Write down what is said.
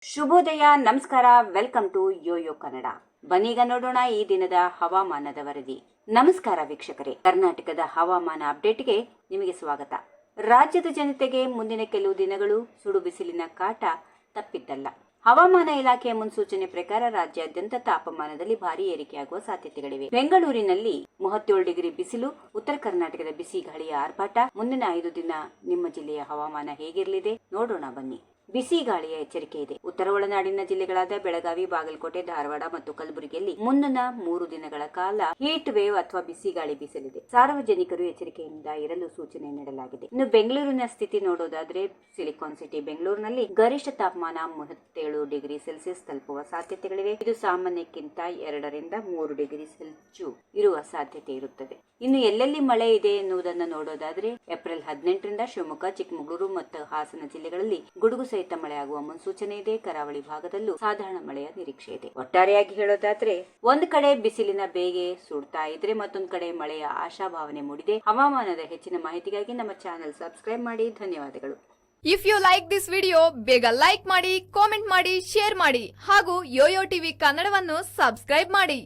ಶುಭೋದಯ, ನಮಸ್ಕಾರ. Welcome to YoYo Kannada. ಬನ್ನೀಗ ನೋಡೋಣ ಈ ದಿನದ ಹವಾಮಾನದ ವರದಿ. ನಮಸ್ಕಾರ ವೀಕ್ಷಕರೇ, ಕರ್ನಾಟಕದ ಹವಾಮಾನ ಅಪ್ಡೇಟ್ಗೆ ನಿಮಗೆ ಸ್ವಾಗತ. ರಾಜ್ಯದ ಜನತೆಗೆ ಮುಂದಿನ ಕೆಲವು ದಿನಗಳು ಸುಡು ಬಿಸಿಲಿನ ಕಾಟ ತಪ್ಪಿದ್ದಲ್ಲ. ಹವಾಮಾನ ಇಲಾಖೆಯ ಮುನ್ಸೂಚನೆ ಪ್ರಕಾರ ರಾಜ್ಯಾದ್ಯಂತ ತಾಪಮಾನದಲ್ಲಿ ಭಾರಿ ಏರಿಕೆಯಾಗುವ ಸಾಧ್ಯತೆಗಳಿವೆ. ಬೆಂಗಳೂರಿನಲ್ಲಿ 37 ಡಿಗ್ರಿ ಬಿಸಿಲು, ಉತ್ತರ ಕರ್ನಾಟಕದ ಬಿಸಿ ಗಾಳಿಯ ಆರ್ಭಟ. ಮುಂದಿನ 5 ದಿನ ನಿಮ್ಮ ಜಿಲ್ಲೆಯ ಹವಾಮಾನ ಹೇಗಿರಲಿದೆ ನೋಡೋಣ ಬನ್ನಿ. ಬಿಸಿ ಗಾಳಿಯ ಎಚ್ಚರಿಕೆ ಇದೆ. ಉತ್ತರ ಒಳನಾಡಿನ ಜಿಲ್ಲೆಗಳಾದ ಬೆಳಗಾವಿ, ಬಾಗಲಕೋಟೆ, ಧಾರವಾಡ ಮತ್ತು ಕಲಬುರಗಿಯಲ್ಲಿ ಮುಂದಿನ 3 ದಿನಗಳ ಕಾಲ ಹೀಟ್ ವೇವ್ ಅಥವಾ ಬಿಸಿ ಗಾಳಿ ಬೀಸಲಿದೆ. ಸಾರ್ವಜನಿಕರು ಎಚ್ಚರಿಕೆಯಿಂದ ಇರಲು ಸೂಚನೆ ನೀಡಲಾಗಿದೆ. ಇನ್ನು ಬೆಂಗಳೂರಿನ ಸ್ಥಿತಿ ನೋಡೋದಾದ್ರೆ, ಸಿಲಿಕಾನ್ ಸಿಟಿ ಬೆಂಗಳೂರಿನಲ್ಲಿ ಗರಿಷ್ಠ ತಾಪಮಾನ 37 ಡಿಗ್ರಿ ಸೆಲ್ಸಿಯಸ್ ತಲುಪುವ ಸಾಧ್ಯತೆಗಳಿವೆ. ಇದು ಸಾಮಾನ್ಯಕ್ಕಿಂತ 2 ರಿಂದ 3 ಡಿಗ್ರಿ ಹೆಚ್ಚು ಇರುವ ಸಾಧ್ಯತೆ ಇರುತ್ತದೆ. ಇನ್ನು ಎಲ್ಲೆಲ್ಲಿ ಮಳೆ ಇದೆ ಎನ್ನುವುದನ್ನು ನೋಡೋದಾದ್ರೆ, ಏಪ್ರಿಲ್ 18 ರಿಂದ ಶಿವಮೊಗ್ಗ, ಚಿಕ್ಕಮಗಳೂರು ಮತ್ತು ಹಾಸನ ಜಿಲ್ಲೆಗಳಲ್ಲಿ ಗುಡುಗು ಸಹಿತ ಮಳೆಯಾಗುವ ಮುನ್ಸೂಚನೆ ಇದೆ. ಕರಾವಳಿ ಭಾಗದಲ್ಲೂ ಸಾಧಾರಣ ಮಳೆಯ ನಿರೀಕ್ಷೆ ಇದೆ. ಒಟ್ಟಾರೆಯಾಗಿ ಹೇಳೋದಾದ್ರೆ, ಒಂದು ಕಡೆ ಬಿಸಿಲಿನ ಬೇಗೆ ಸುಡ್ತಾ ಇದ್ರೆ, ಮತ್ತೊಂದು ಕಡೆ ಮಳೆಯ ಆಶಾಭಾವನೆ ಮೂಡಿದೆ. ಹವಾಮಾನದ ಹೆಚ್ಚಿನ ಮಾಹಿತಿಗಾಗಿ ನಮ್ಮ ಚಾನೆಲ್ ಸಬ್ಸ್ಕ್ರೈಬ್ ಮಾಡಿ. ಧನ್ಯವಾದಗಳು. If you like this video, ಬೇಗ ಲೈಕ್ ಮಾಡಿ, ಕಾಮೆಂಟ್ ಮಾಡಿ, ಶೇರ್ ಮಾಡಿ ಹಾಗೂ ಯೋಯೋ ಟಿವಿ ಕನ್ನಡವನ್ನು ಸಬ್ಸ್ಕ್ರೈಬ್ ಮಾಡಿ.